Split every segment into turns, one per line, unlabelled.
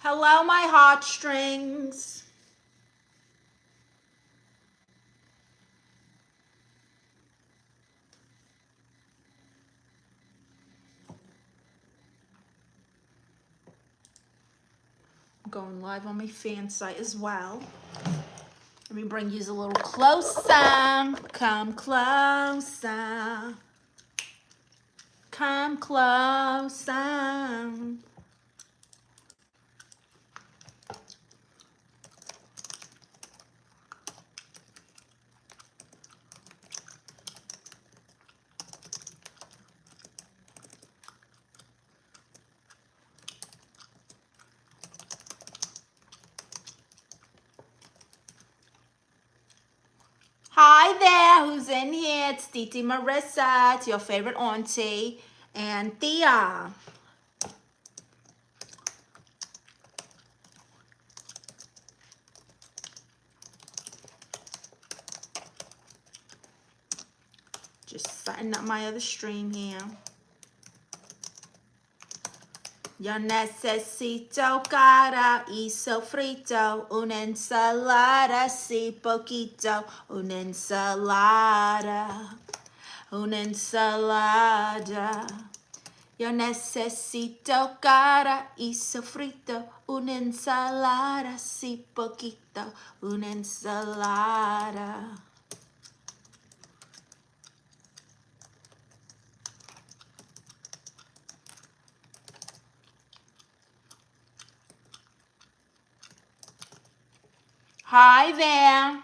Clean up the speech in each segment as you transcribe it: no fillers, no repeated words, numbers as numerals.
Hello, my heartstrings. I'm going live on my fan site as well. Let me bring you a little closer. Come closer. Come closer. Hi there, who's in here? It's W Tia Marisa. It's your favorite auntie and Tia. Just setting up my other stream here. Yo necesito cara y sofrito, una ensalada, si poquito, una ensalada, una ensalada. Yo necesito cara y sofrito, una ensalada, si poquito, una ensalada. Hi there.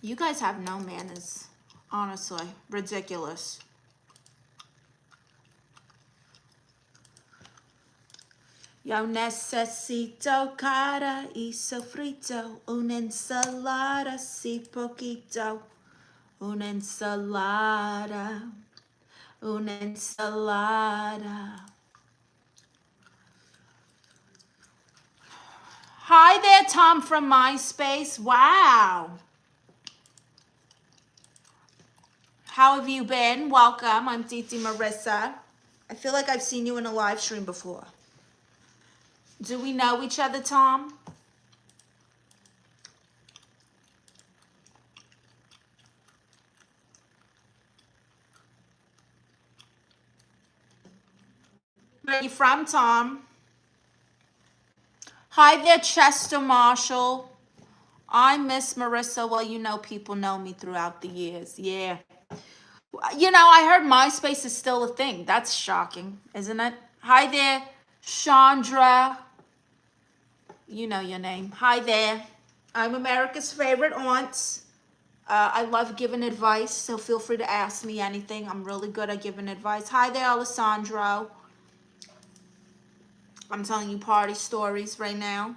You guys have no manners. Honestly, ridiculous. Yo necesito cara y sofrito, una ensalada, si poquito, una ensalada, una ensalada. Hi there, Tom from MySpace. Wow. How have you been? Welcome. I'm W Tia Marisa. I feel like I've seen you in a live stream before. Do we know each other, Tom? Where are you from, Tom? Hi there, Chester Marshall. I'm Miss Marissa. Well, you know, people know me throughout the years. Yeah. You know, I heard MySpace is still a thing. That's shocking, isn't it? Hi there, Chandra. You know your name. Hi there. I'm America's favorite aunt. I love giving advice, so feel free to ask me anything. I'm really good at giving advice. Hi there, Alessandro. I'm telling you party stories right now.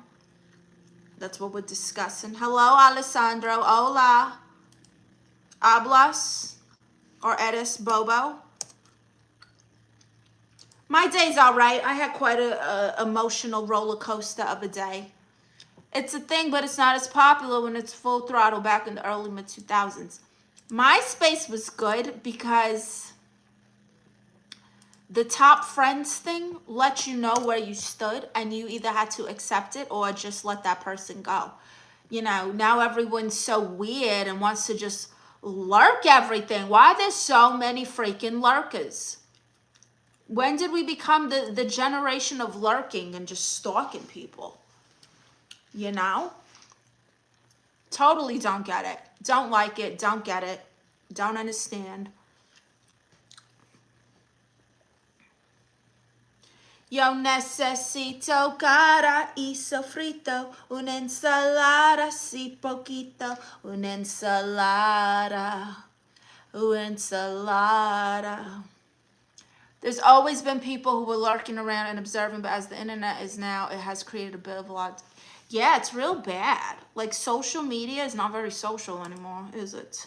That's what we're discussing. Hello, Alessandro. Hola. Hablas. Or Eres Bobo. My day's all right. I had quite a emotional roller coaster of a day. It's a thing, but it's not as popular when it's full throttle back in the early mid-2000s. MySpace was good because the top friends thing let you know where you stood, and you either had to accept it or just let that person go. You know, now everyone's so weird and wants to just lurk everything. Why are there so many freaking lurkers? When did we become the generation of lurking and just stalking people? You know? Totally don't get it. Don't like it. Don't get it. Don't understand. Yo necesito cara y sofrito, una ensalada, si poquito, una ensalada, una ensalada. There's always been people who were lurking around and observing, but as the internet is now, it has created a bit of a lot. Yeah, it's real bad. Like, social media is not very social anymore, is it?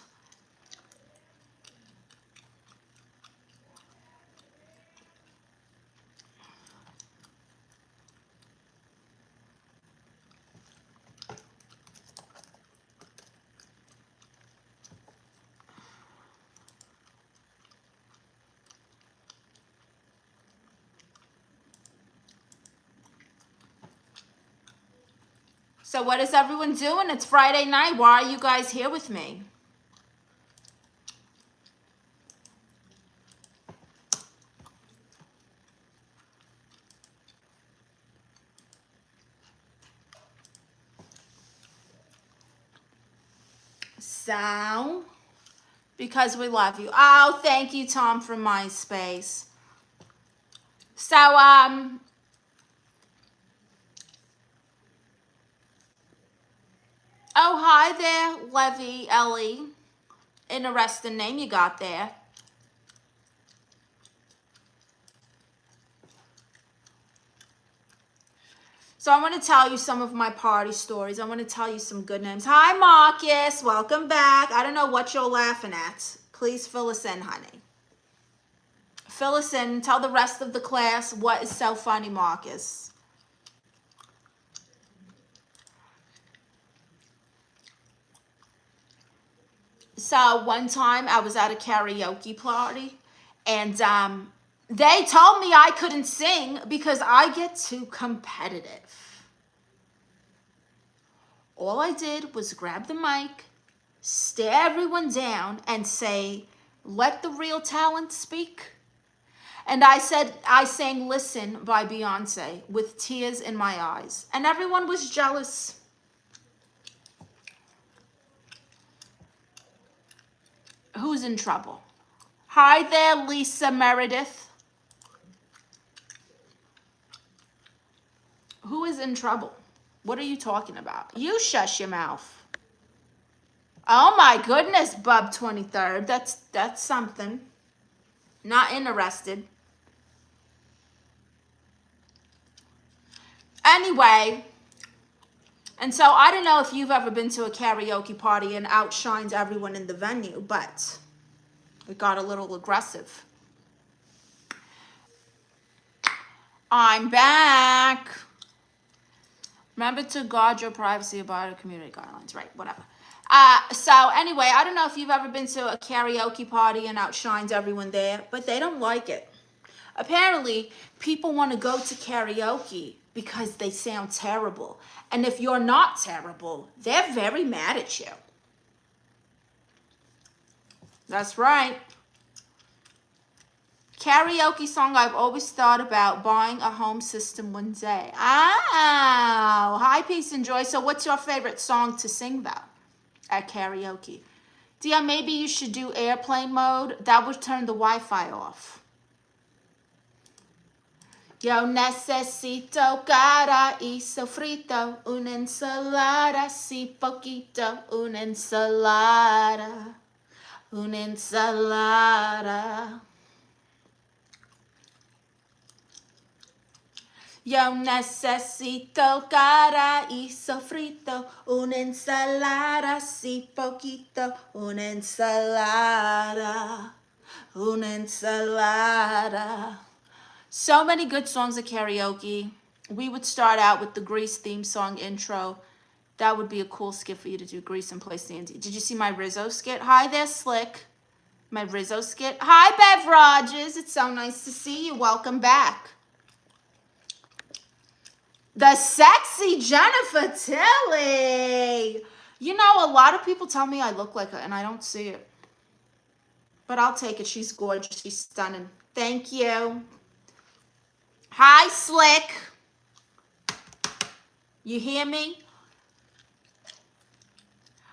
So what is everyone doing? It's Friday night. Why are you guys here with me? So, because we love you. Oh, thank you, Tom, from MySpace. So, oh, hi there, Levy, Ellie. Interesting name you got there. So I want to tell you some of my party stories. I want to tell you some good names. Hi, Marcus. Welcome back. I don't know what you're laughing at. Please fill us in, honey. Fill us in. Tell the rest of the class what is so funny, Marcus. So one time I was at a karaoke party, and they told me I couldn't sing because I get too competitive. All I did was grab the mic, stare everyone down, and say, "Let the real talent speak." And I sang "Listen" by Beyonce with tears in my eyes, and everyone was jealous. Who's in trouble? Hi there, Lisa Meredith. Who is in trouble? What are you talking about? You shush your mouth. Oh my goodness, Bub 23rd. That's something. Not interested. Anyway, and so I don't know if you've ever been to a karaoke party and outshined everyone in the venue, but it got a little aggressive. I'm back. Remember to guard your privacy about community guidelines. Right, whatever. So anyway, I don't know if you've ever been to a karaoke party and outshined everyone there, but they don't like it. Apparently, people want to go to karaoke because they sound terrible. And if you're not terrible, they're very mad at you. That's right. Karaoke song I've always thought about buying a home system one day. Oh, hi, peace and joy. So what's your favorite song to sing though at karaoke? Dia, maybe you should do airplane mode. That would turn the Wi-Fi off. Yo necesito cara y sofrito, una ensalada, si poquito, una ensalada, una ensalada. Yo necesito cara y sofrito, una ensalada, si poquito, una ensalada, una ensalada. So many good songs at karaoke. We would start out with the Grease theme song intro. That would be a cool skit for you to do, Grease and play Sandy. Did you see my Rizzo skit? Hi there, Slick. My Rizzo skit. Hi, Bev Rogers. It's so nice to see you. Welcome back. The sexy Jennifer Tilly. You know, a lot of people tell me I look like her, and I don't see it. But I'll take it. She's gorgeous. She's stunning. Thank you. Hi, Slick. You hear me?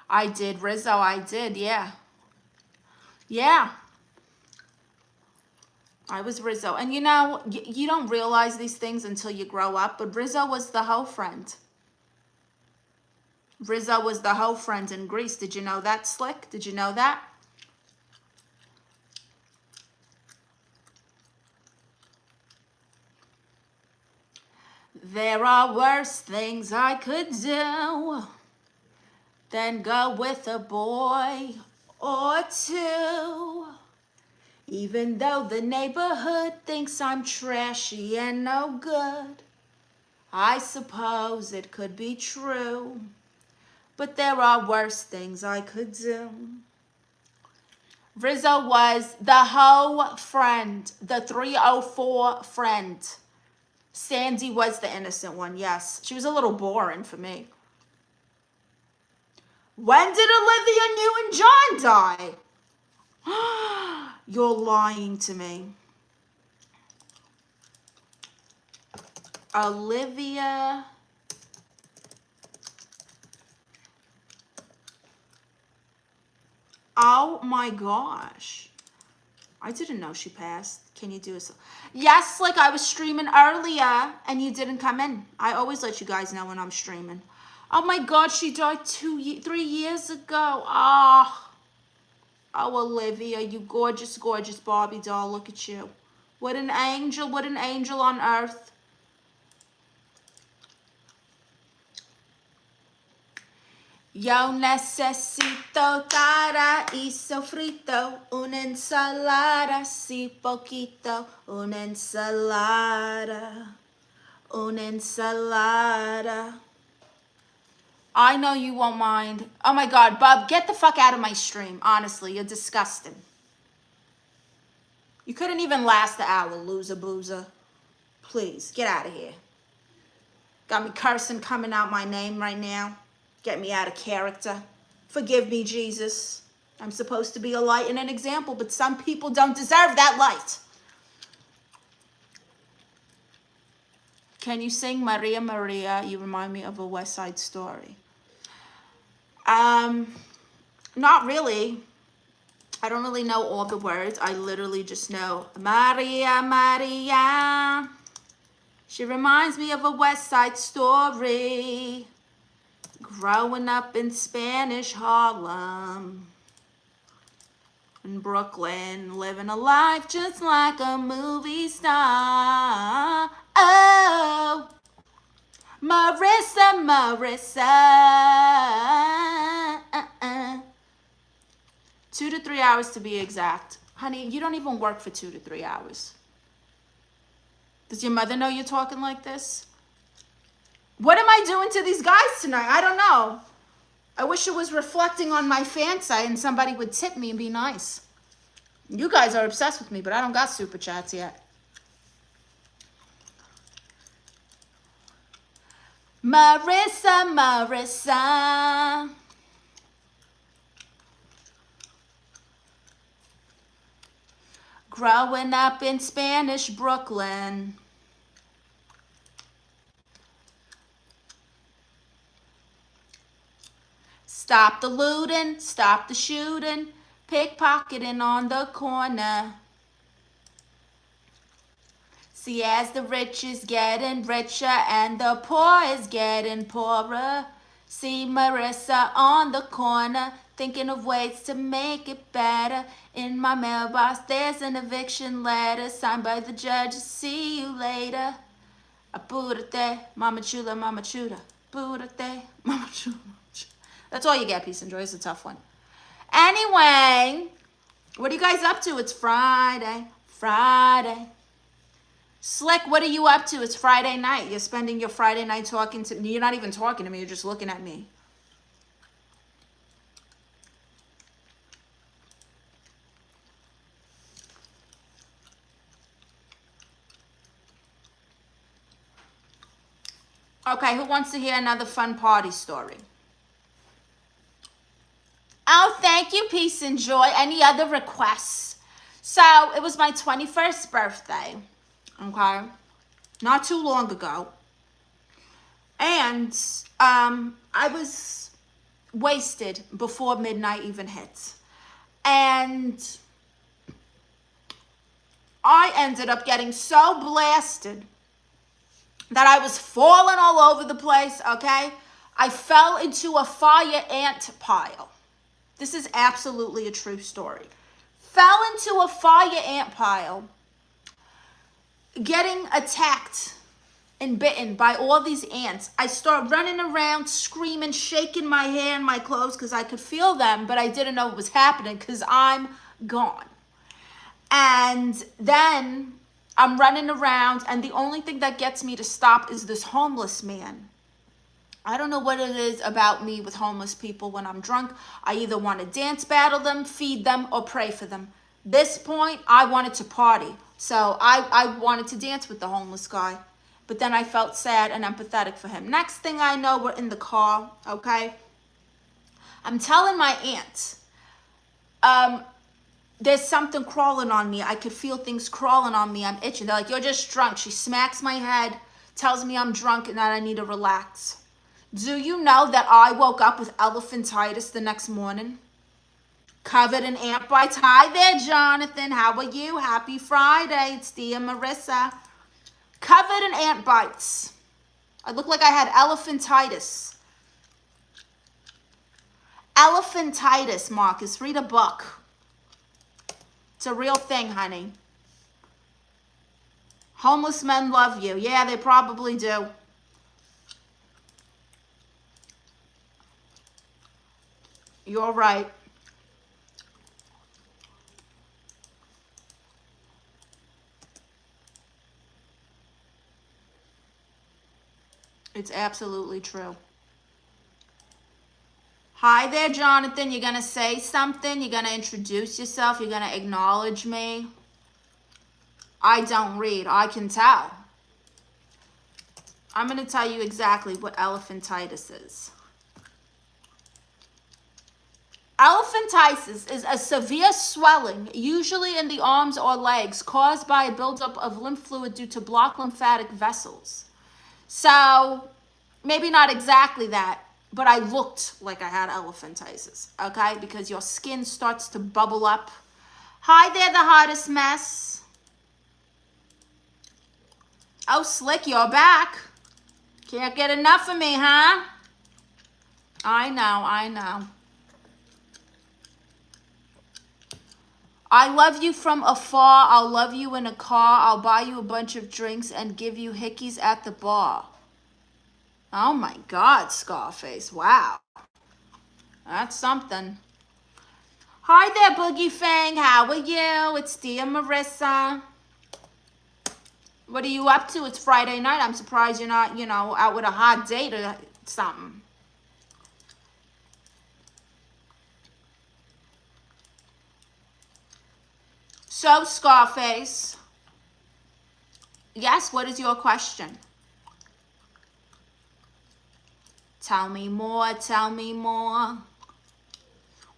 I did, Rizzo. I did, yeah. Yeah. I was Rizzo. And you know, you don't realize these things until you grow up, but Rizzo was the hoe friend. Rizzo was the hoe friend in Greece. Did you know that, Slick? Did you know that? There are worse things I could do than go with a boy or two. Even though the neighborhood thinks I'm trashy and no good, I suppose it could be true. But there are worse things I could do. Rizzo was the hoe friend, the 304 friend. Sandy was the innocent one, yes. She was a little boring for me. When did Olivia Newton-John die? You're lying to me. Olivia. Oh my gosh. I didn't know she passed. Can you do a... Yes, like I was streaming earlier and you didn't come in. I always let you guys know when I'm streaming. Oh my God, she died 3 years ago. Oh, Olivia, you gorgeous, gorgeous Barbie doll. Look at you. What an angel on earth. Yo necesito cara y sofrito, una ensalada, si poquito, una ensalada, una ensalada. I know you won't mind. Oh my God, Bub, get the fuck out of my stream. Honestly, you're disgusting. You couldn't even last the hour, loser boozer. Please, get out of here. Got me cursing coming out my name right now. Get me out of character. Forgive me, Jesus. I'm supposed to be a light and an example, but some people don't deserve that light. Can you sing Maria, Maria? You remind me of a West Side Story. Not really. I don't really know all the words. I literally just know Maria, Maria. She reminds me of a West Side Story. Growing up in Spanish Harlem. In Brooklyn, living a life just like a movie star. Oh, Marisa, Marisa. 2 to 3 hours to be exact. Honey, you don't even work for 2 to 3 hours. Does your mother know you're talking like this? What am I doing to these guys tonight? I don't know. I wish it was reflecting on my fan site and somebody would tip me and be nice. You guys are obsessed with me, but I don't got super chats yet. Marisa, Marisa. Growing up in Spanish Brooklyn. Stop the looting, stop the shooting, pickpocketing on the corner. See, as the rich is getting richer and the poor is getting poorer. See Marisa on the corner, thinking of ways to make it better. In my mailbox, there's an eviction letter signed by the judge. See you later. Apúrate, mama chula, mama chula. Apúrate, mama chula. That's all you get, Peace and Joy. It's a tough one. Anyway, what are you guys up to? It's Friday. Friday. Slick, what are you up to? It's Friday night. You're spending your Friday night talking to me. You're not even talking to me. You're just looking at me. Okay, who wants to hear another fun party story? Oh, thank you, Peace and Joy. Any other requests? So, it was my 21st birthday, okay? Not too long ago. And I was wasted before midnight even hit. And I ended up getting so blasted that I was falling all over the place, okay? I fell into a fire ant pile. This is absolutely a true story. Fell into a fire ant pile, getting attacked and bitten by all these ants. I start running around, screaming, shaking my hair and my clothes because I could feel them, but I didn't know what was happening because I'm gone. And then I'm running around, and the only thing that gets me to stop is this homeless man. I don't know what it is about me with homeless people when I'm drunk. I either want to dance battle them, feed them, or pray for them. This point, I wanted to party. So I wanted to dance with the homeless guy. But then I felt sad and empathetic for him. Next thing I know, we're in the car, okay? I'm telling my aunt, there's something crawling on me. I could feel things crawling on me. I'm itching. They're like, you're just drunk. She smacks my head, tells me I'm drunk and that I need to relax. Do you know that I woke up with elephantitis the next morning? Covered in ant bites. Hi there, Jonathan. How are you? Happy Friday. It's Tia Marisa. Covered in ant bites. I look like I had elephantitis. Elephantitis, Marcus. Read a book. It's a real thing, honey. Homeless men love you. Yeah, they probably do. You're right. It's absolutely true. Hi there, Jonathan. You're going to say something? You're going to introduce yourself? You're going to acknowledge me? I don't read. I can tell. I'm going to tell you exactly what elephantitis is. Elephantitis is a severe swelling, usually in the arms or legs, caused by a buildup of lymph fluid due to blocked lymphatic vessels. So, maybe not exactly that, but I looked like I had elephantitis, okay? Because your skin starts to bubble up. Hi there, the hottest mess. Oh, Slick, you're back. Can't get enough of me, huh? I know. I love you from afar. I'll love you in a car. I'll buy you a bunch of drinks and give you hickeys at the bar. Oh my God, Scarface. Wow. That's something. Hi there, Boogie Fang. How are you? It's Tia Marisa. What are you up to? It's Friday night. I'm surprised you're not, out with a hot date or something. So, Scarface. Yes, what is your question? Tell me more, tell me more.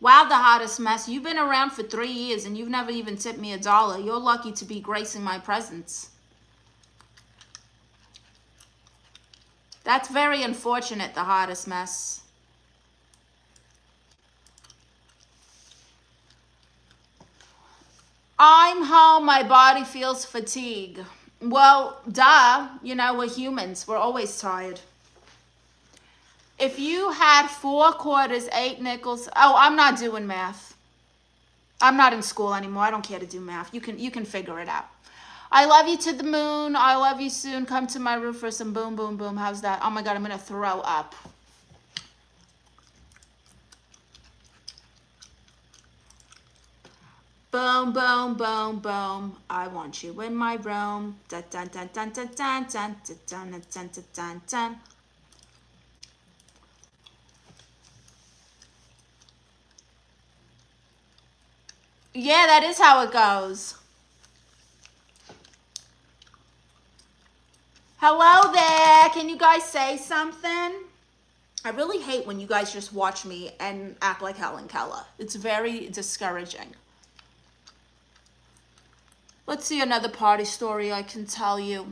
Wow, the hottest mess. You've been around for 3 years and you've never even tipped me $1. You're lucky to be gracing my presence. That's very unfortunate, the hottest mess. I'm home. My body feels fatigue. Well, duh. We're humans. We're always tired. If you had 4 quarters, 8 nickels. Oh, I'm not doing math. I'm not in school anymore. I don't care to do math. You can figure it out. I love you to the moon. I love you soon. Come to my room for some boom, boom, boom. How's that? Oh my God, I'm going to throw up. Boom, boom, boom, boom. I want you in my room. Dun, dun, dun, dun, dun, dun, dun, dun, dun, dun, dun, dun, dun. Yeah, that is how it goes. Hello there. Can you guys say something? I really hate when you guys just watch me and act like Helen Keller. It's very discouraging. Let's see another party story I can tell you.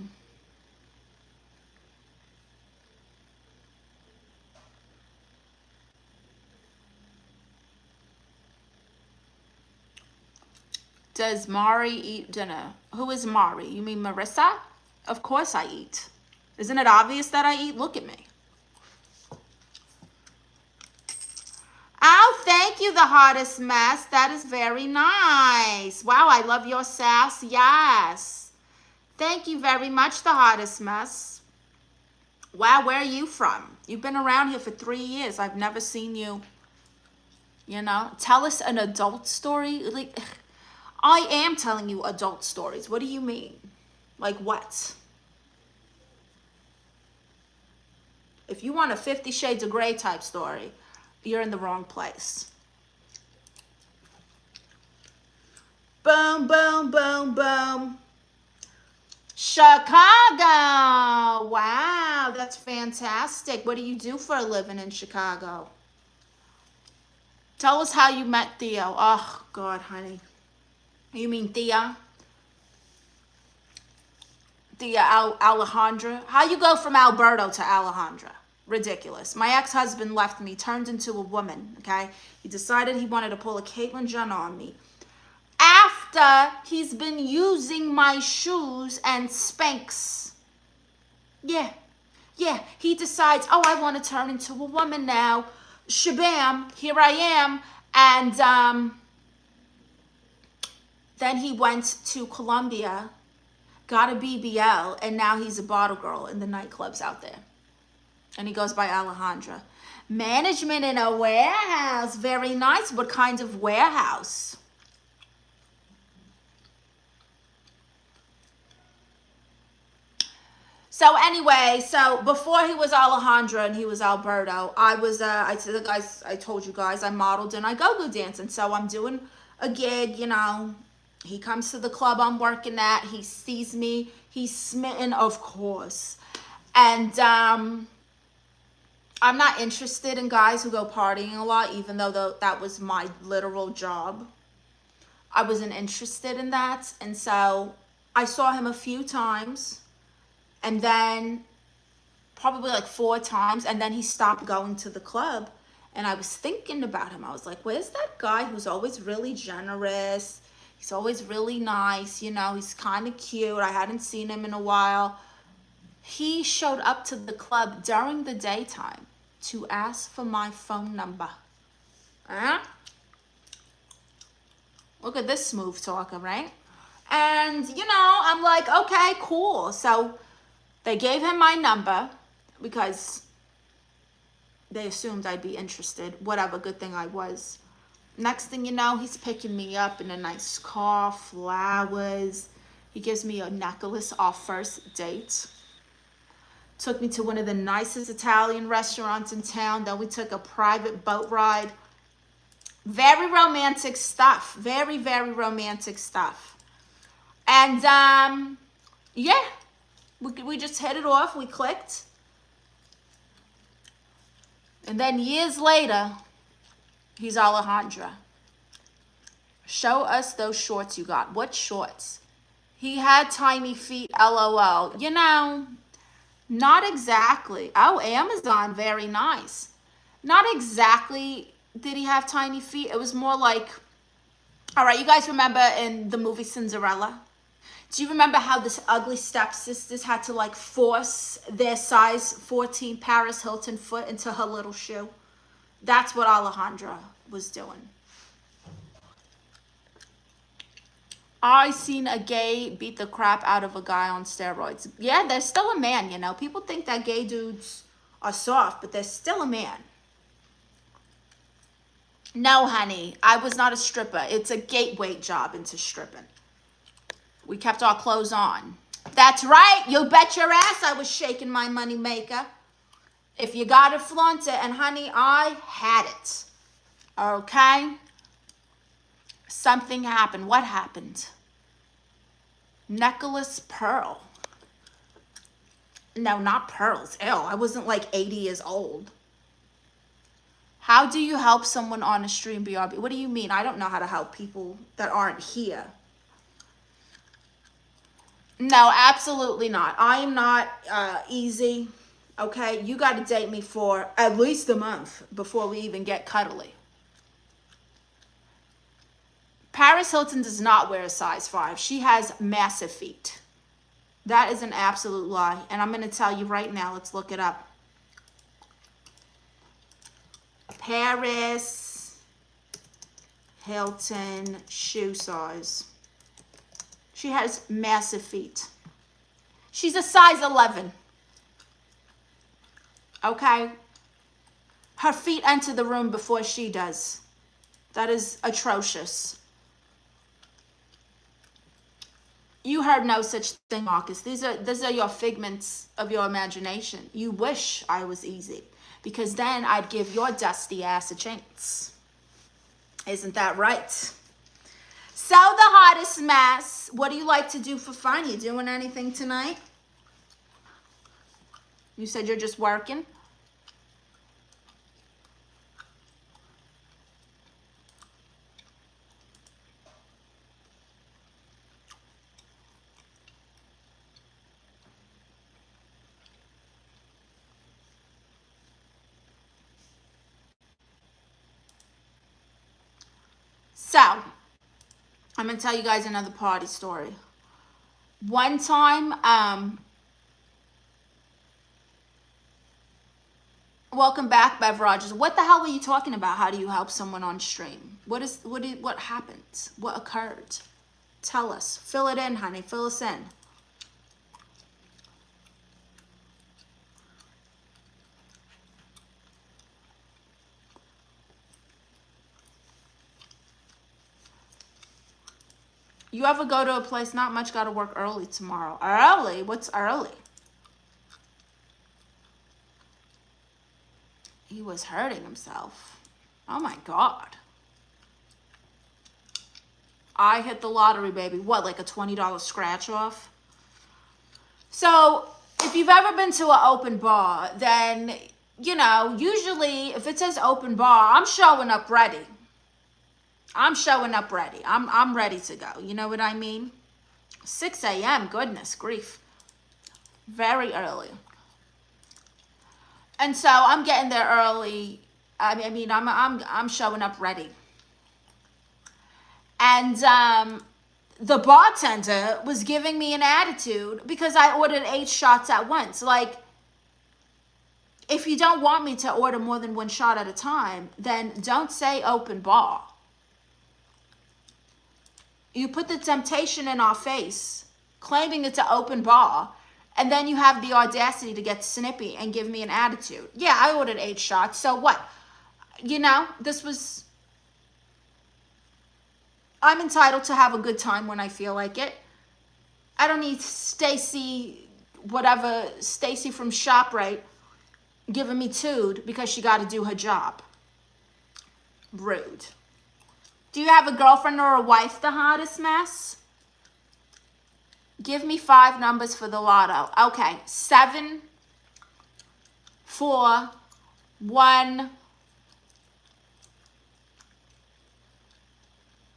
Does Mari eat dinner? Who is Mari? You mean Marissa? Of course I eat. Isn't it obvious that I eat? Look at me. Oh, thank you, the hottest mess. That is very nice. Wow, I love your sass. Yes. Thank you very much, the hottest mess. Wow, where are you from? You've been around here for 3 years. I've never seen you, Tell us an adult story. Like, I am telling you adult stories. What do you mean? Like what? If you want a 50 Shades of Grey type story, you're in the wrong place. Boom, boom, boom, boom. Chicago. Wow, that's fantastic. What do you do for a living in Chicago? Tell us how you met Theo. Oh, God, honey. You mean Thea? Alejandra? How you go from Alberto to Alejandra? Ridiculous. My ex-husband left me, turned into a woman, okay? He decided he wanted to pull a Caitlyn Jenner on me. After he's been using my shoes and Spanx. Yeah. Yeah, he decides, oh, I want to turn into a woman now. Shabam, here I am. And then he went to Colombia, got a BBL, and now he's a bottle girl in the nightclubs out there. And he goes by Alejandra. Management in a warehouse. Very nice. What kind of warehouse? So anyway, so before he was Alejandra and he was Alberto, I told you guys, I modeled and I go-go dancing. So I'm doing a gig, you know. He comes to the club I'm working at. He sees me. He's smitten, of course. And I'm not interested in guys who go partying a lot, even though that was my literal job. I wasn't interested in that. And so I saw him a few times. And then probably like 4 times. And then he stopped going to the club. And I was thinking about him. I was like, where's that guy who's always really generous? He's always really nice. You know, he's kind of cute. I hadn't seen him in a while. He showed up to the club during the daytime to ask for my phone number. Look at this smooth talker, right? And, you know, I'm like, okay, cool. So they gave him my number because they assumed I'd be interested. Whatever, good thing I was. Next thing you know, he's picking me up in a nice car, flowers. He gives me a necklace, our first date. Took me to one of the nicest Italian restaurants in town. Then we took a private boat ride. Very romantic stuff. Very, very romantic stuff. And, yeah. We just hit it off. We clicked. And then years later, he's Alejandra. Show us those shorts you got. What shorts? He had tiny feet, LOL. You know, not exactly. Oh, Amazon, very nice. Not exactly did he have tiny feet. It was more like, all right, you guys remember in the movie Cinderella? Do you remember how this ugly stepsisters had to like force their size 14 Paris Hilton foot into her little shoe? That's what Alejandra was doing. I seen a gay beat the crap out of a guy on steroids. Yeah, there's still a man, you know. People think that gay dudes are soft, but there's still a man. No, honey, I was not a stripper. It's a gateway job into stripping. We kept our clothes on. That's right. You bet your ass I was shaking my money maker. If you got to flaunt it. And honey, I had it. Okay? Something happened. What happened? Necklace pearl. No, not pearls. Ew, I wasn't like 80 years old. How do you help someone on a stream, BRB? What do you mean? I don't know how to help people that aren't here. No, absolutely not. I am not easy, okay? You got to date me for at least a month before we even get cuddly. Paris Hilton does not wear a size 5. She has massive feet. That is an absolute lie. And I'm going to tell you right now. Let's look it up. Paris Hilton shoe size. She has massive feet. She's a size 11. Okay? Her feet enter the room before she does. That is atrocious. You heard no such thing, Marcus. These are your figments of your imagination. You wish I was easy, because then I'd give your dusty ass a chance. Isn't that right? So the hottest mess. What do you like to do for fun? You doing anything tonight? You said you're just working? So, I'm going to tell you guys another party story. One time, welcome back, Bev Rogers. What the hell were you talking about? How do you help someone on stream? What happened? What occurred? Tell us. Fill it in, honey. Fill us in. You ever go to a place, not much, got to work early tomorrow. Early? What's early? He was hurting himself. Oh my God. I hit the lottery, baby. What, like a $20 scratch off? So if you've ever been to an open bar, then, you know, usually if it says open bar, I'm showing up ready. I'm showing up ready. I'm ready to go. You know what I mean? 6 a.m. Goodness grief. Very early. And so I'm getting there early. I mean, I'm showing up ready. And the bartender was giving me an attitude because I ordered 8 shots at once. Like, if you don't want me to order more than 1 shot at a time, then don't say open bar. You put the temptation in our face, claiming it's an open bar, and then you have the audacity to get snippy and give me an attitude. Yeah, I ordered 8 shots, so what? You know, I'm entitled to have a good time when I feel like it. I don't need Stacy from ShopRite giving me tood because she got to do her job. Rude. Do you have a girlfriend or a wife, the hottest mess? Give me 5 numbers for the lotto. Okay, 7, 4, 1,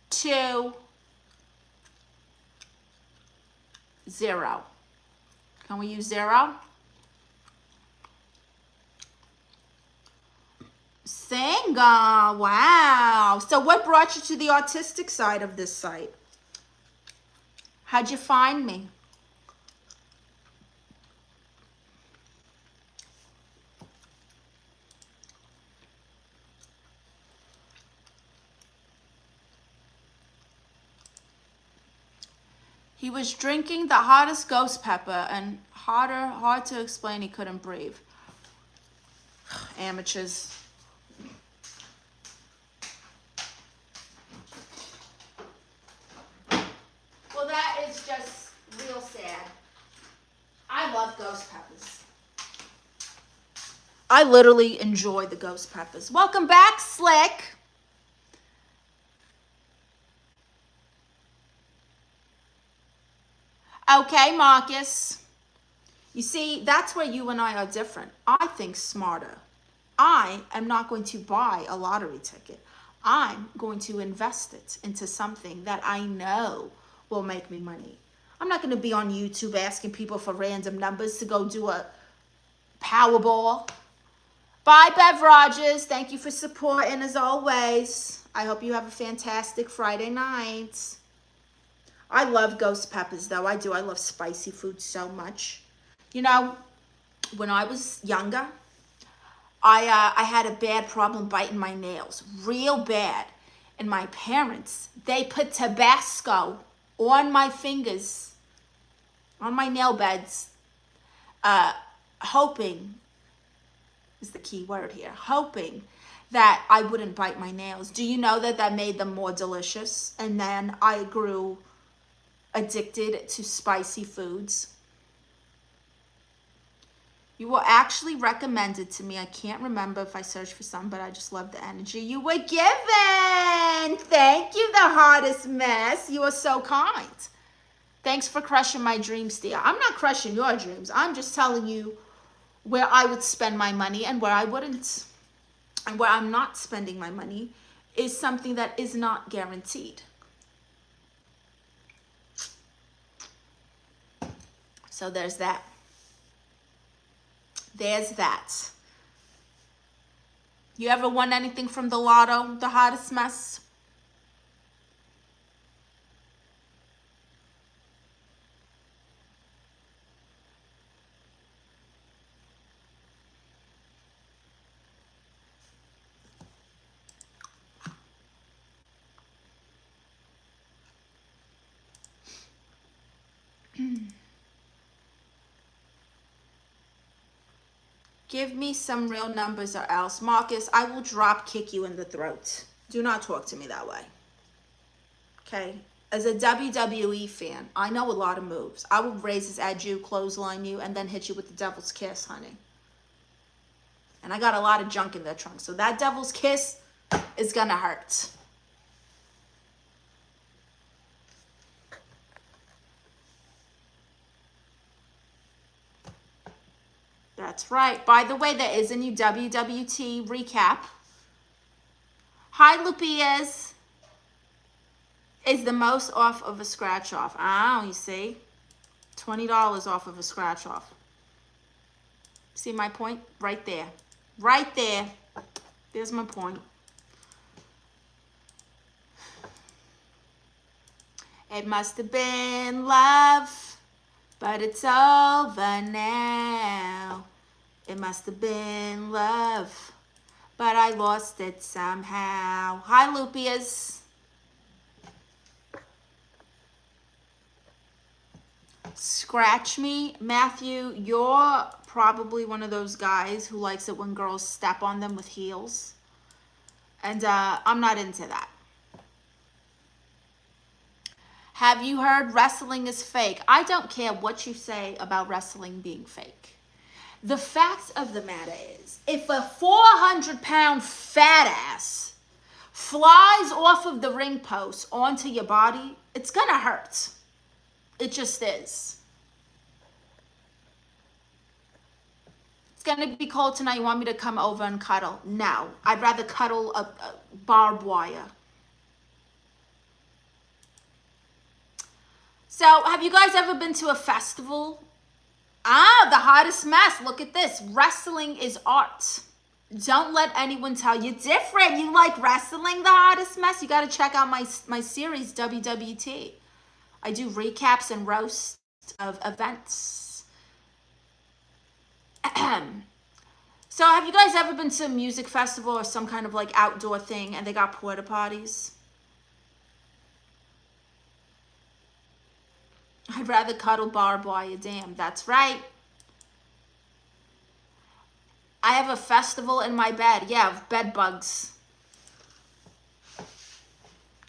2, 0. Can we use 0? Single. Wow. So what brought you to the autistic side of this site? How'd you find me? He was drinking the hottest ghost pepper and hard to explain, he couldn't breathe. Amateurs. Well, that is just real sad. I love ghost peppers. I literally enjoy the ghost peppers. Welcome back, Slick. Okay, Marcus. You see, that's where you and I are different. I think smarter. I am not going to buy a lottery ticket. I'm going to invest it into something that I know will make me money. I'm not going to be on YouTube asking people for random numbers to go do a Powerball. Bye, Bev Rogers. Thank you for supporting as always. I hope you have a fantastic Friday night. I love ghost peppers, though. I do. I love spicy food so much. You know, when I was younger, I had a bad problem biting my nails. Real bad. And my parents, they put Tabasco on my fingers, on my nail beds, hoping, is the key word here, hoping that I wouldn't bite my nails. Do you know that that made them more delicious? And then I grew addicted to spicy foods. You were actually recommended to me. I can't remember if I searched for some, but I just love the energy you were given. Thank you, the hottest mess. You are so kind. Thanks for crushing my dreams, dear. I'm not crushing your dreams. I'm just telling you where I would spend my money and where I wouldn't. And where I'm not spending my money is something that is not guaranteed. So there's that. There's that. You ever won anything from the lotto, the hottest mess? Give me some real numbers or else. Marcus, I will drop kick you in the throat. Do not talk to me that way. Okay? As a WWE fan, I know a lot of moves. I will raise his edge you, clothesline you, and then hit you with the devil's kiss, honey. And I got a lot of junk in the trunk. So that devil's kiss is gonna hurt. That's right. By the way, there is a new WWT recap. Hi, Lupias. Is the most off of a scratch off. Oh, you see? $20 off of a scratch off. See my point? Right there. Right there. There's my point. It must have been love, but it's over now. It must have been love, but I lost it somehow. Hi, Lupias. Scratch me. Matthew, you're probably one of those guys who likes it when girls step on them with heels. And I'm not into that. Have you heard wrestling is fake? I don't care what you say about wrestling being fake. The fact of the matter is, if a 400-pound fat ass flies off of the ring post onto your body, it's gonna hurt. It just is. It's gonna be cold tonight. You want me to come over and cuddle? No, I'd rather cuddle a barbed wire. So, have you guys ever been to a festival? Ah, the hottest mess. Look at this. Wrestling is art. Don't let anyone tell you different. You like wrestling, the hottest mess? You got to check out my series, WWT. I do recaps and roasts of events. So have you guys ever been to a music festival or some kind of like outdoor thing and they got porta potties? I'd rather cuddle barbed wire. Damn, that's right. I have a festival in my bed. Yeah, bed bugs.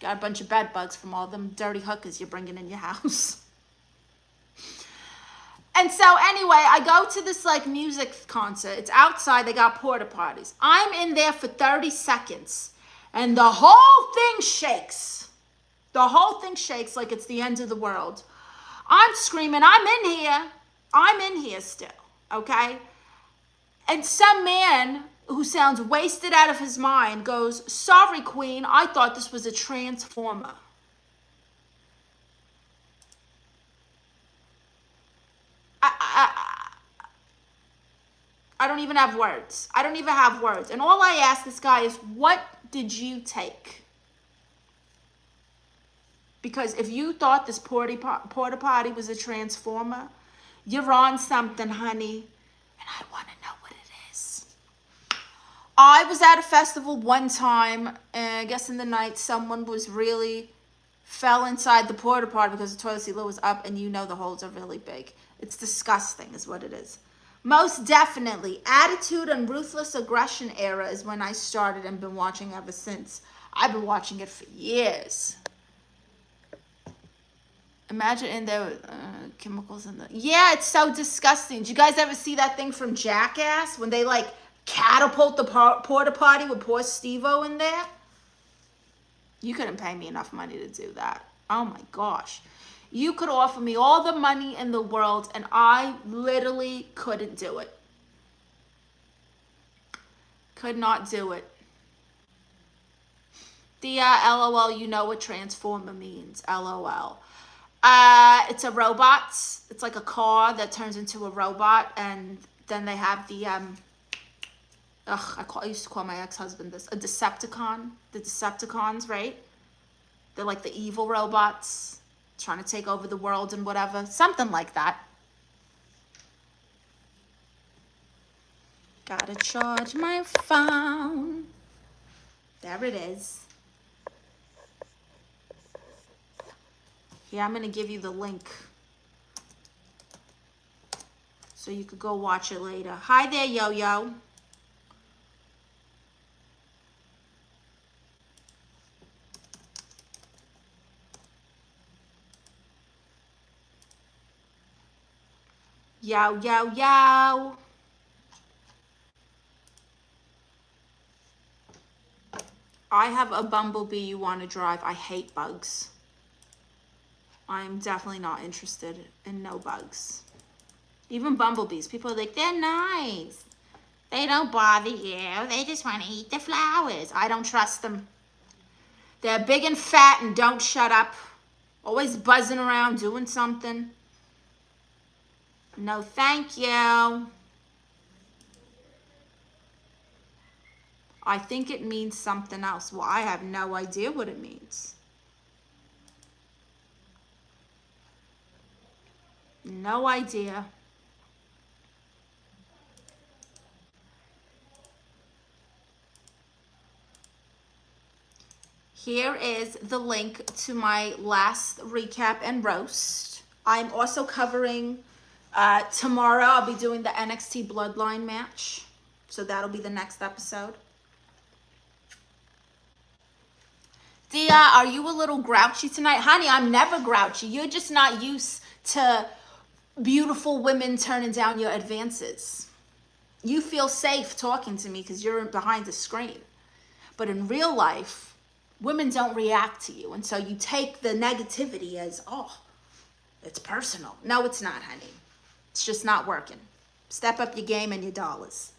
Got a bunch of bed bugs from all them dirty hookers you're bringing in your house. And so anyway, I go to this like music concert. It's outside. They got porta potties. I'm in there for 30 seconds and the whole thing shakes. The whole thing shakes like it's the end of the world. I'm screaming, I'm in here. I'm in here still, okay? And some man who sounds wasted out of his mind goes, sorry, queen, I thought this was a transformer. I don't even have words. I don't even have words. And all I ask this guy is, what did you take? Because if you thought this porta potty was a transformer, you're on something, honey. And I want to know what it is. I was at a festival one time, and I guess in the night, someone fell inside the porta potty because the toilet seat lid was up, and you know the holes are really big. It's disgusting is what it is. Most definitely, Attitude and Ruthless Aggression era is when I started and been watching ever since. I've been watching it for years. Imagine in there with chemicals in the... Yeah, it's so disgusting. Did you guys ever see that thing from Jackass when they like catapult the porta potty with poor Steve-O in there? You couldn't pay me enough money to do that. Oh my gosh. You could offer me all the money in the world and I literally couldn't do it. Could not do it. LOL, you know what transformer means. LOL. It's a robot. It's like a car that turns into a robot, and then they have the I used to call my ex-husband this a Decepticon. The Decepticons, right? They're like the evil robots trying to take over the world and whatever, something like that. Gotta charge my phone. There it is. Here, I'm gonna give you the link So you could go watch it later. Hi there, Yo-Yo. Yo, yo, yo. I have a bumblebee you want to drive. I hate bugs. I'm definitely not interested in no bugs. Even bumblebees. People are like, they're nice. They don't bother you. They just want to eat the flowers. I don't trust them. They're big and fat and don't shut up. Always buzzing around doing something. No, thank you. I think it means something else. Well, I have no idea what it means. No idea. Here is the link to my last recap and roast. I'm also covering, tomorrow I'll be doing the NXT Bloodline match. So that'll be the next episode. Dia, are you a little grouchy tonight? Honey, I'm never grouchy. You're just not used to beautiful women turning down your advances. You feel safe talking to me because you're behind the screen. But in real life, women don't react to you. And so you take the negativity as, oh, it's personal. No, it's not, honey. It's just not working. Step up your game and your dollars.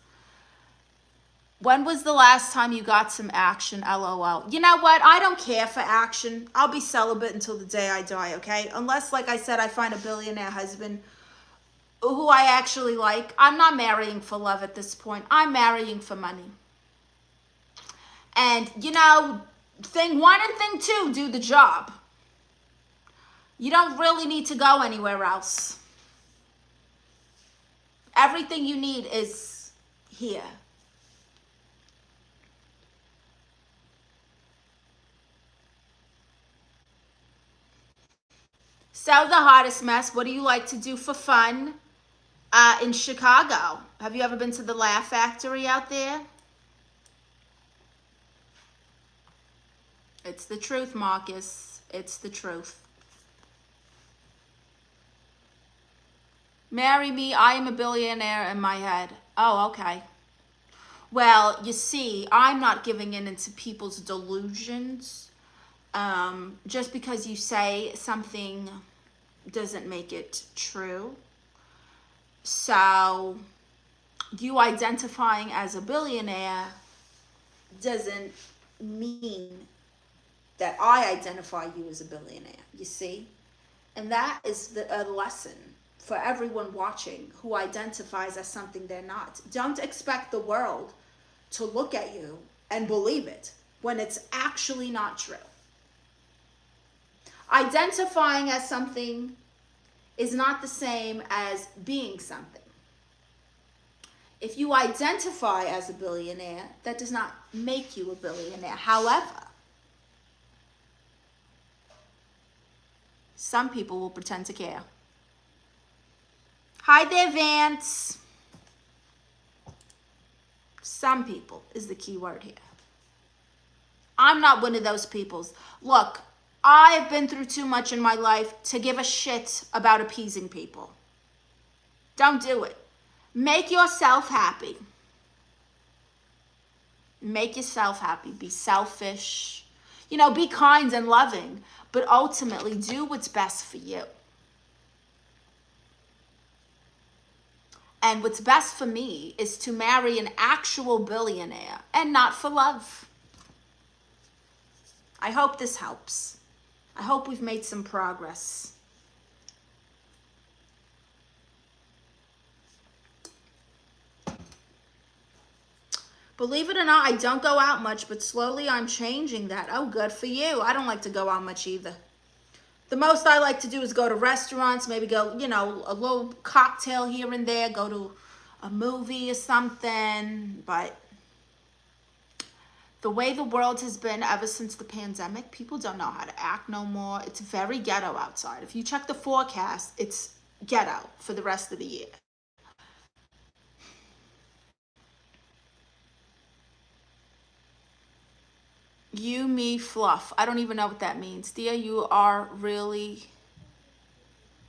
When was the last time you got some action, LOL? You know what? I don't care for action. I'll be celibate until the day I die, okay? Unless, like I said, I find a billionaire husband who I actually like. I'm not marrying for love at this point. I'm marrying for money. And, you know, thing one and thing two do the job. You don't really need to go anywhere else. Everything you need is here. So the hottest mess, what do you like to do for fun in Chicago? Have you ever been to the Laugh Factory out there? It's the truth, Marcus. It's the truth. Marry me, I am a billionaire in my head. Oh, okay. Well, you see, I'm not giving in into people's delusions. Just because you say something doesn't make it true. So you identifying as a billionaire doesn't mean that I identify you as a billionaire, you see? And that is a lesson for everyone watching who identifies as something they're not. Don't expect the world to look at you and believe it when it's actually not true. Identifying as something is not the same as being something. If you identify as a billionaire, that does not make you a billionaire. However, some people will pretend to care. Hi there, Vance. Some people is the key word here. I'm not one of those peoples. Look, I've been through too much in my life to give a shit about appeasing people. Don't do it. Make yourself happy. Make yourself happy. Be selfish. You know, be kind and loving, but ultimately do what's best for you. And what's best for me is to marry an actual billionaire and not for love. I hope this helps. I hope we've made some progress. Believe it or not, I don't go out much, but slowly I'm changing that. Oh, good for you. I don't like to go out much either. The most I like to do is go to restaurants, maybe go, you know, a little cocktail here and there, go to a movie or something. But the way the world has been ever since the pandemic, people don't know how to act no more. It's very ghetto outside. If you check the forecast, it's ghetto for the rest of the year. You, me, fluff. I don't even know what that means. Dear, you are really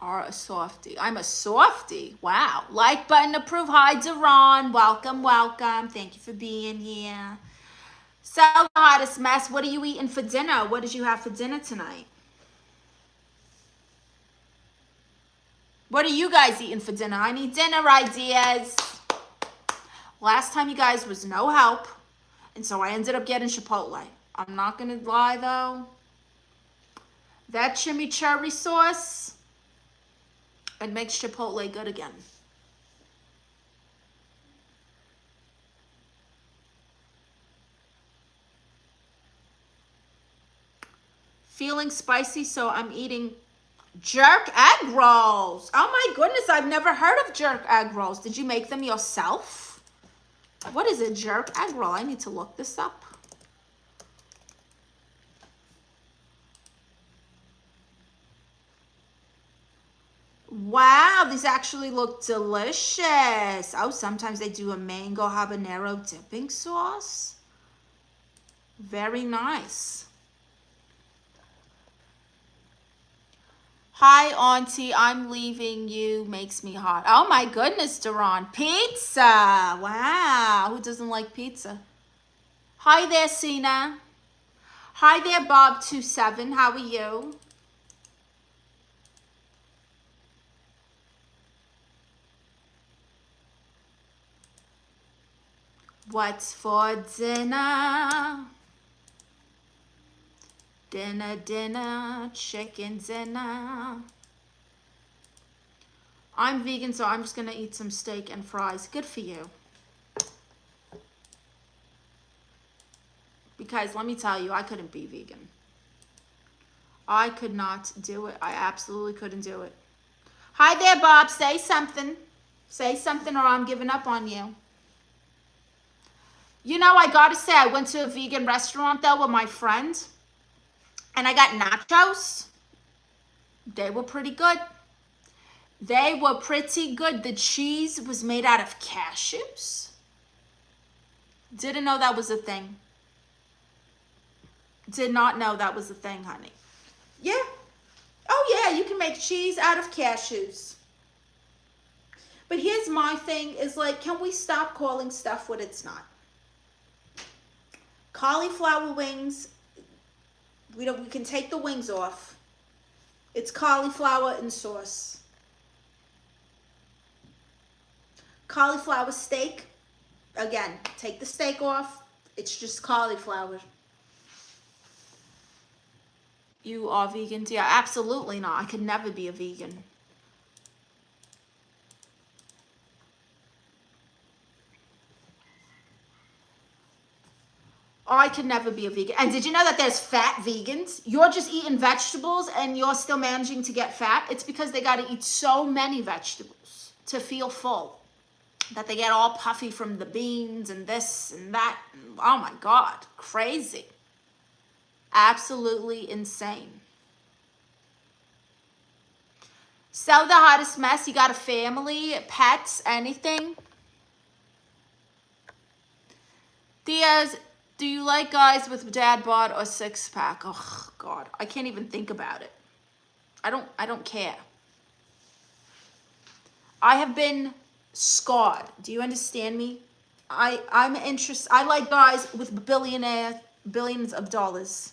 are a softie. I'm a softie. Wow. Like button approve. Hi, Duran. Welcome, welcome. Thank you for being here. So, the hottest mess. What are you eating for dinner? What did you have for dinner tonight? What are you guys eating for dinner? I need dinner ideas. Last time, you guys, was no help. And so I ended up getting Chipotle. I'm not going to lie, though. That chimichurri sauce, it makes Chipotle good again. Feeling spicy, so I'm eating jerk egg rolls. Oh my goodness, I've never heard of jerk egg rolls. Did you make them yourself? What is a jerk egg roll? I need to look this up. Wow, these actually look delicious. Oh, sometimes they do a mango habanero dipping sauce. Very nice. Hi, Auntie. I'm leaving you. Makes me hot. Oh, my goodness, Duran. Pizza. Wow. Who doesn't like pizza? Hi there, Sina. Hi there, Bob27. How are you? What's for dinner? Dinner, dinner, chicken dinner. I'm vegan, so I'm just going to eat some steak and fries. Good for you. Because let me tell you, I couldn't be vegan. I could not do it. I absolutely couldn't do it. Hi there, Bob. Say something. Say something or I'm giving up on you. You know, I got to say, I went to a vegan restaurant, though, with my friend. And I got nachos. They were pretty good. They were pretty good. The cheese was made out of cashews. Didn't know that was a thing. Did not know that was a thing, honey. Yeah. Oh, yeah, you can make cheese out of cashews. But here's my thing is like, can we stop calling stuff what it's not? Cauliflower wings, we can take the wings off. It's cauliflower and sauce. Cauliflower steak, again, take the steak off. It's just cauliflower. You are vegan, dear? Absolutely not. I could never be a vegan. I could never be a vegan. And did you know that there's fat vegans? You're just eating vegetables and you're still managing to get fat. It's because they got to eat so many vegetables to feel full that they get all puffy from the beans and this and that. Oh my God, crazy. Absolutely insane. So the hottest mess, you got a family, pets, anything? Diaz, do you like guys with dad bod or six pack? Oh God, I can't even think about it. I don't care. I have been scarred. Do you understand me? I'm interested. I like guys with billions of dollars.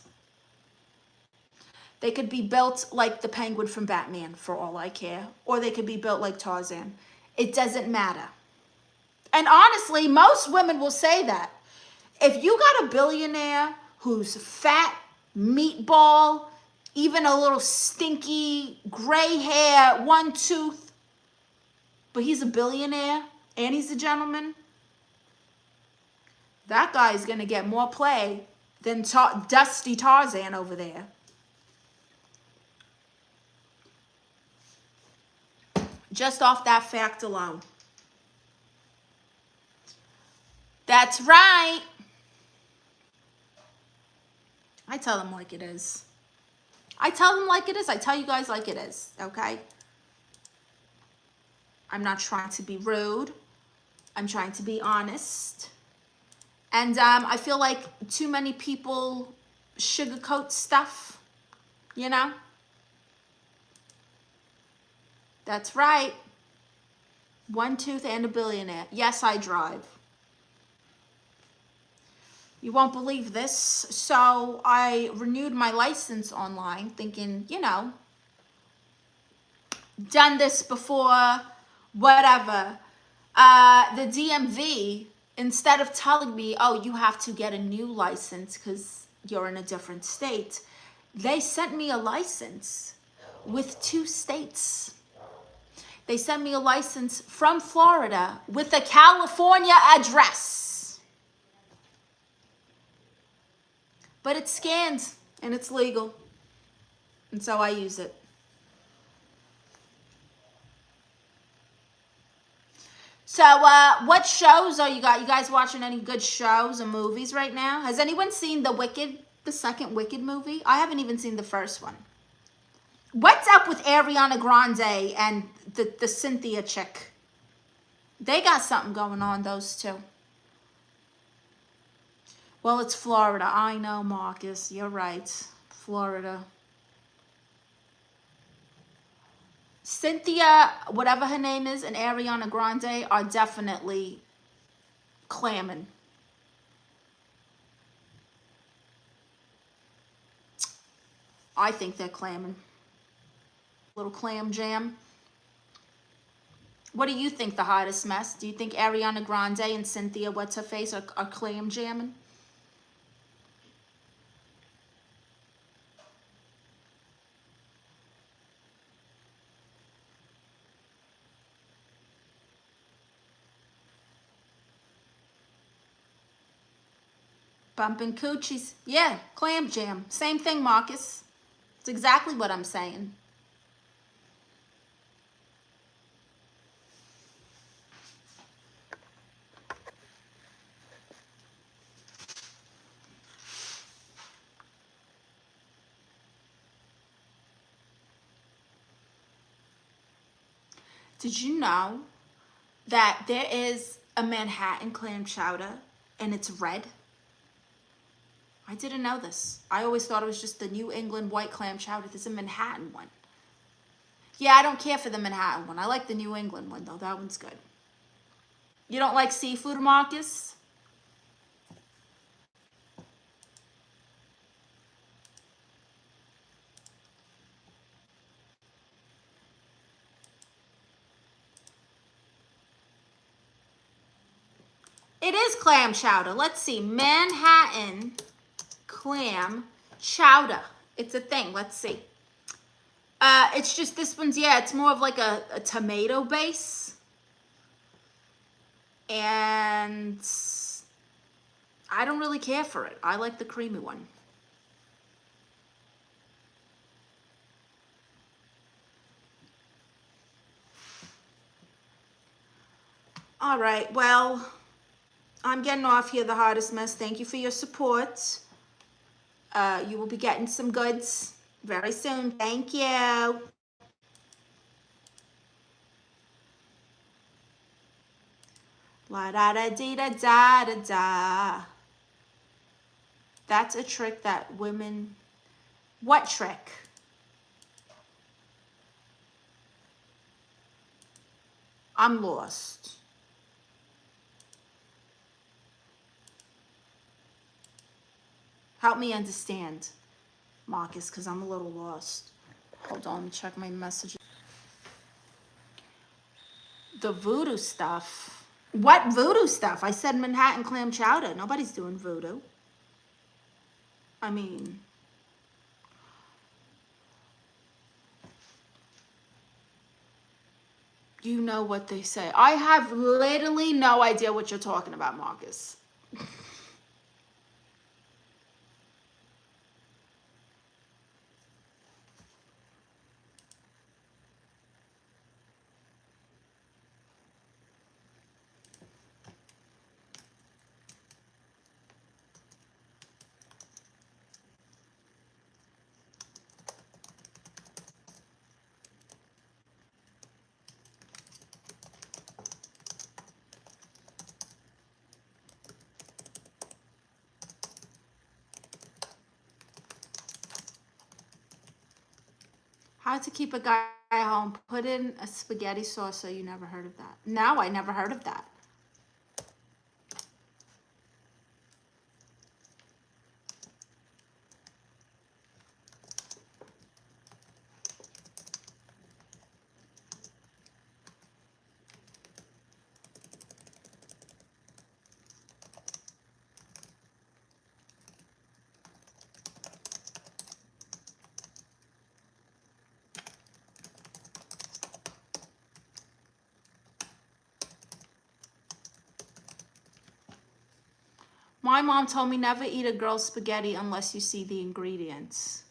They could be built like the penguin from Batman for all I care. Or they could be built like Tarzan. It doesn't matter. And honestly, most women will say that. If you got a billionaire who's fat, meatball, even a little stinky, gray hair, one tooth, but he's a billionaire and he's a gentleman, that guy is going to get more play than Dusty Tarzan over there. Just off that fact alone. That's right. I tell them like it is. I tell them like it is. I tell you guys like it is, okay? I'm not trying to be rude. I'm trying to be honest. And I feel like too many people sugarcoat stuff, you know? That's right. One tooth and a billionaire. Yes, I drive. You won't believe this. So I renewed my license online thinking, you know, done this before, whatever. The DMV, instead of telling me, oh, you have to get a new license because you're in a different state, they sent me a license with 2 states. They sent me a license from Florida with a California address. But it's scanned and it's legal. And so I use it. So what shows are you guys watching any good shows or movies right now? Has anyone seen the second Wicked movie? I haven't even seen the first one. What's up with Ariana Grande and the Cynthia chick? They got something going on, those two. Well, it's Florida. I know, Marcus. You're right. Florida. Cynthia, whatever her name is, and Ariana Grande are definitely clamming. I think they're clamming. Little clam jam. What do you think the hottest mess? Do you think Ariana Grande and Cynthia what's-her-face are clam jamming? Bumping coochies. Yeah, clam jam. Same thing, Marcus. It's exactly what I'm saying. Did you know that there is a Manhattan clam chowder and it's red? I didn't know this. I always thought it was just the New England white clam chowder. There's a Manhattan one. Yeah, I don't care for the Manhattan one. I like the New England one, though. That one's good. You don't like seafood, Marcus? It is clam chowder. Let's see. Manhattan clam chowder. It's a thing. Let's see. It's just this one's, yeah, it's more of like a tomato base. And I don't really care for it. I like the creamy one. All right, well, I'm getting off here, the hottest mess. Thank you for your support. You will be getting some goods very soon. Thank you. La da da dee da da da da. That's a trick that women. What trick? I'm lost. Help me understand, Marcus, because I'm a little lost. Hold on, let me check my messages. The voodoo stuff. What voodoo stuff? I said Manhattan clam chowder. Nobody's doing voodoo. I mean, you know what they say. I have literally no idea what you're talking about, Marcus. How to keep a guy home. Put in a spaghetti sauce. So you never heard of that. No, I never heard of that. My mom told me never eat a girl's spaghetti unless you see the ingredients.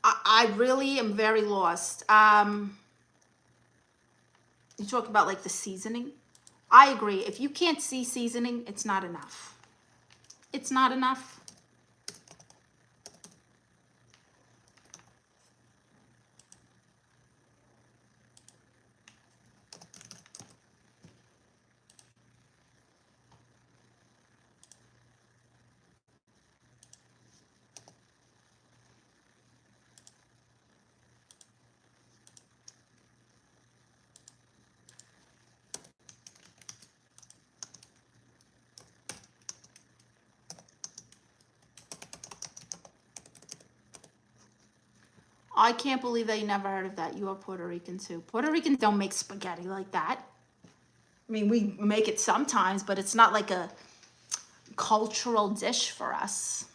I really am very lost. You talk about like the seasoning. I agree. If you can't see seasoning, it's not enough. It's not enough. I can't believe that you never heard of that. You are Puerto Rican too. Puerto Ricans don't make spaghetti like that. I mean, we make it sometimes, but it's not like a cultural dish for us.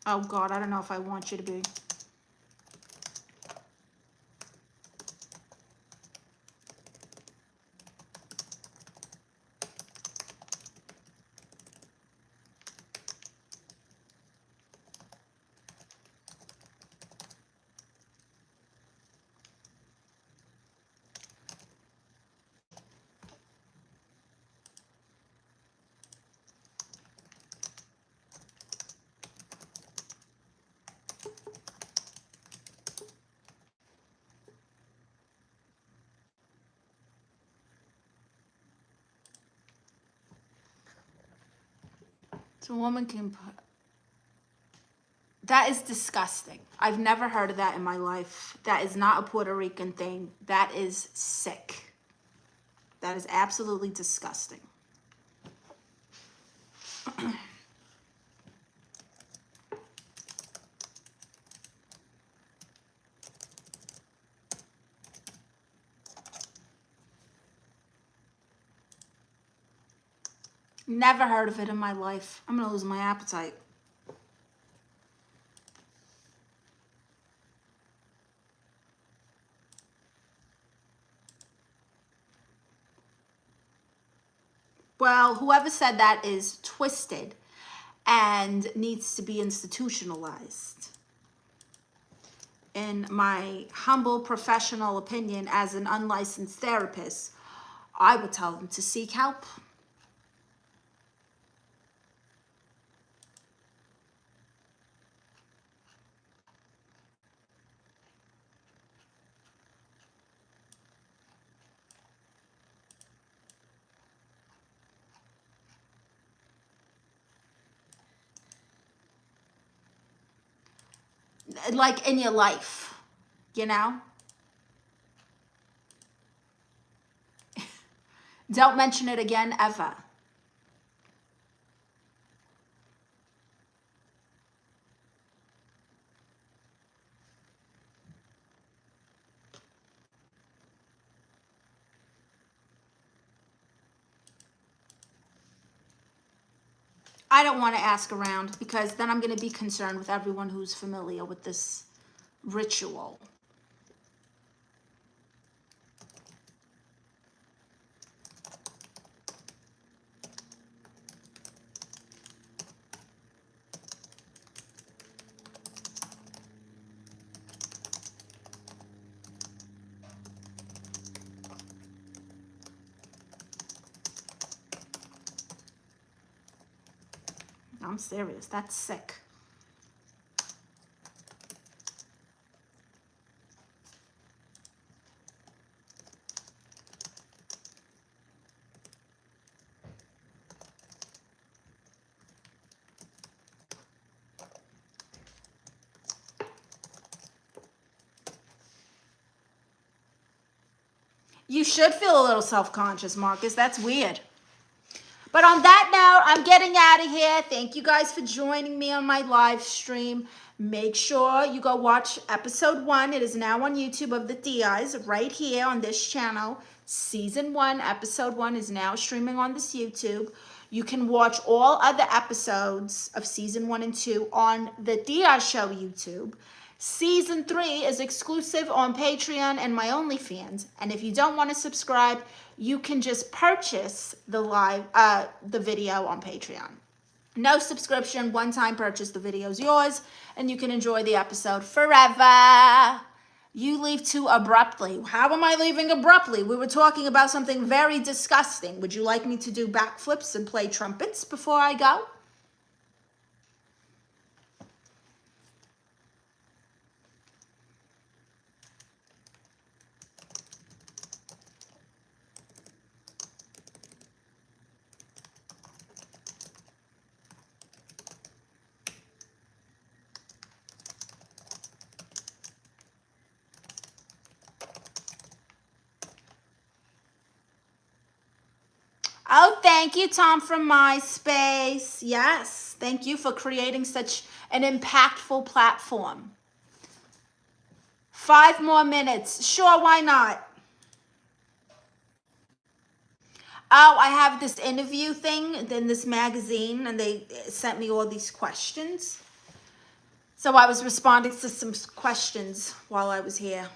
Oh God, I don't know if I want you to be. So a woman can put. That is disgusting. I've never heard of that in my life. That is not a Puerto Rican thing. That is sick. That is absolutely disgusting. Never heard of it in my life. I'm gonna lose my appetite. Well, whoever said that is twisted and needs to be institutionalized. In my humble professional opinion, as an unlicensed therapist, I would tell them to seek help. Like in your life, you know? Don't mention it again, ever. I don't want to ask around because then I'm going to be concerned with everyone who's familiar with this ritual. I'm serious. That's sick. You should feel a little self-conscious, Marcus. That's weird. But on that note, I'm getting out of here. Thank you guys for joining me on my live stream. Make sure you go watch episode 1. It is now on YouTube of the Tias right here on this channel. Season 1, episode 1 is now streaming on this YouTube. You can watch all other episodes of season 1 and 2 on the Tia Show YouTube. Season 3 is exclusive on Patreon and my OnlyFans. And if you don't want to subscribe, you can just purchase the video on Patreon. No subscription, one-time purchase. The video's yours, and you can enjoy the episode forever. You leave too abruptly. How am I leaving abruptly? We were talking about something very disgusting. Would you like me to do backflips and play trumpets before I go? Oh, thank you, Tom from MySpace. Yes, thank you for creating such an impactful platform. 5 more minutes. Sure, why not? Oh, I have this interview thing in this magazine, and they sent me all these questions. So I was responding to some questions while I was here.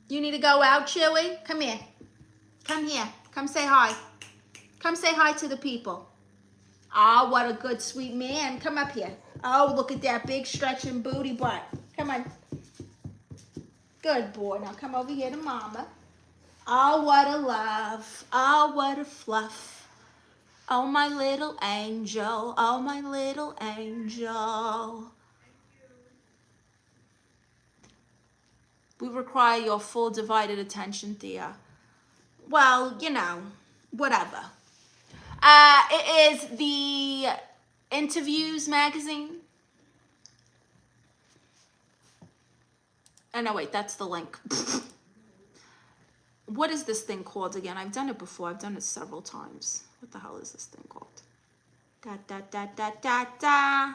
You need to go out, Chewy? Come here. Come here. Come say hi. Come say hi to the people. Oh, what a good, sweet man. Come up here. Oh, look at that big stretching booty butt. Come on. Good boy. Now come over here to mama. Oh, what a love. Oh, what a fluff. Oh, my little angel. Oh, my little angel. We require your full divided attention, Thea. Well, you know, whatever. It is the Interviews magazine. Oh, no, wait, that's the link. What is this thing called again? I've done it before. I've done it several times. What the hell is this thing called? Da, da, da, da, da, da.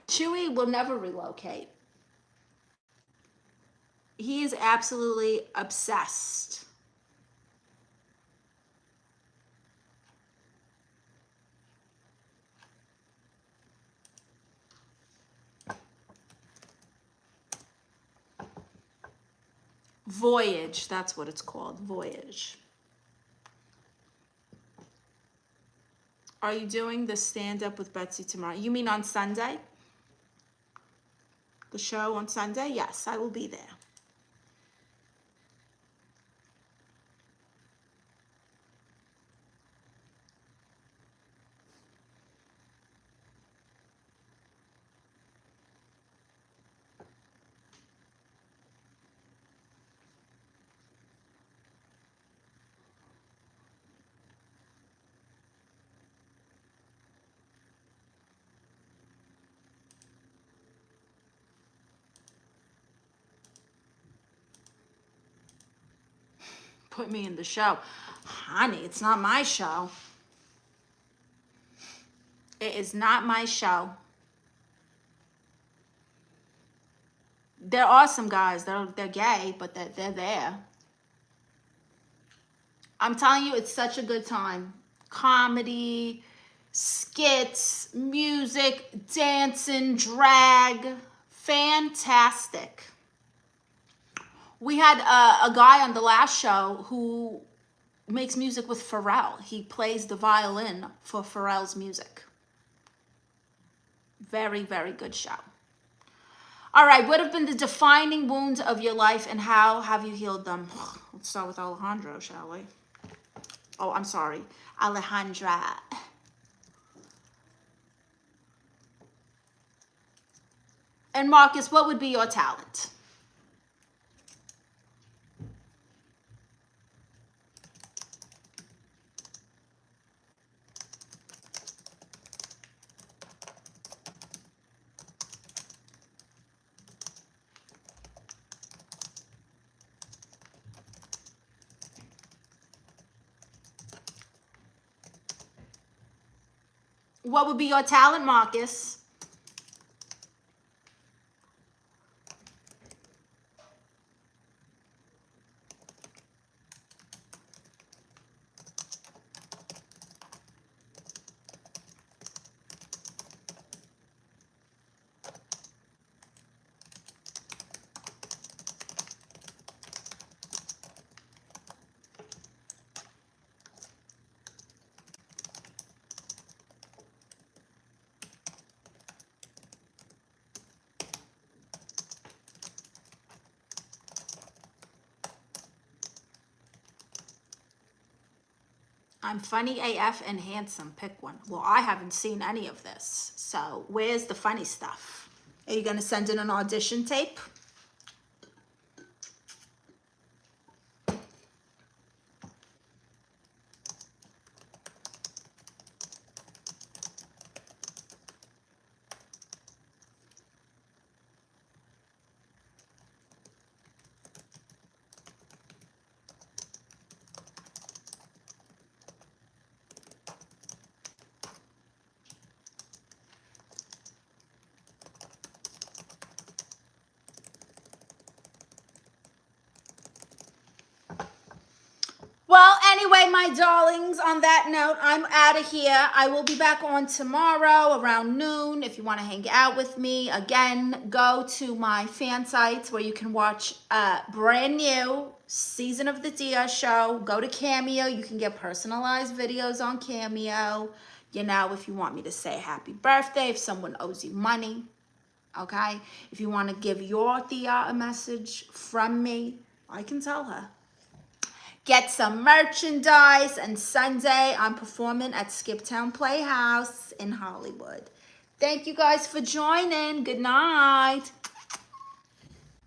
Chewy will never relocate. He is absolutely obsessed. Voyage, that's what it's called, Voyage. Are you doing the stand-up with Betsy tomorrow? You mean on Sunday? The show on Sunday? Yes, I will be there. Put me in the show. Honey, it's not my show. It is not my show. There are some guys, they're gay, but they're there. I'm telling you, it's such a good time. Comedy, skits, music, dancing, drag. Fantastic. We had a guy on the last show who makes music with Pharrell. He plays the violin for Pharrell's music. Very, very good show. All right, what have been the defining wounds of your life and how have you healed them? Let's start with Alejandro, shall we? Oh, I'm sorry, Alejandra. And Marcus, what would be your talent? What would be your talent, Marcus? I'm funny AF and handsome. Pick one. Well, I haven't seen any of this. So where's the funny stuff? Are you going to send in an audition tape? Well, anyway, my darlings, on that note, I'm out of here. I will be back on tomorrow around noon. If you want to hang out with me, again, go to my fan sites where you can watch a brand new season of the Tia show. Go to Cameo. You can get personalized videos on Cameo. You know, if you want me to say happy birthday, if someone owes you money, okay? If you want to give your Tia a message from me, I can tell her. Get some merchandise, and Sunday I'm performing at Skiptown Playhouse in Hollywood. Thank you guys for joining. Good night.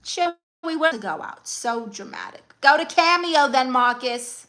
Shall we want to go out? So dramatic. Go to Cameo then, Marcus.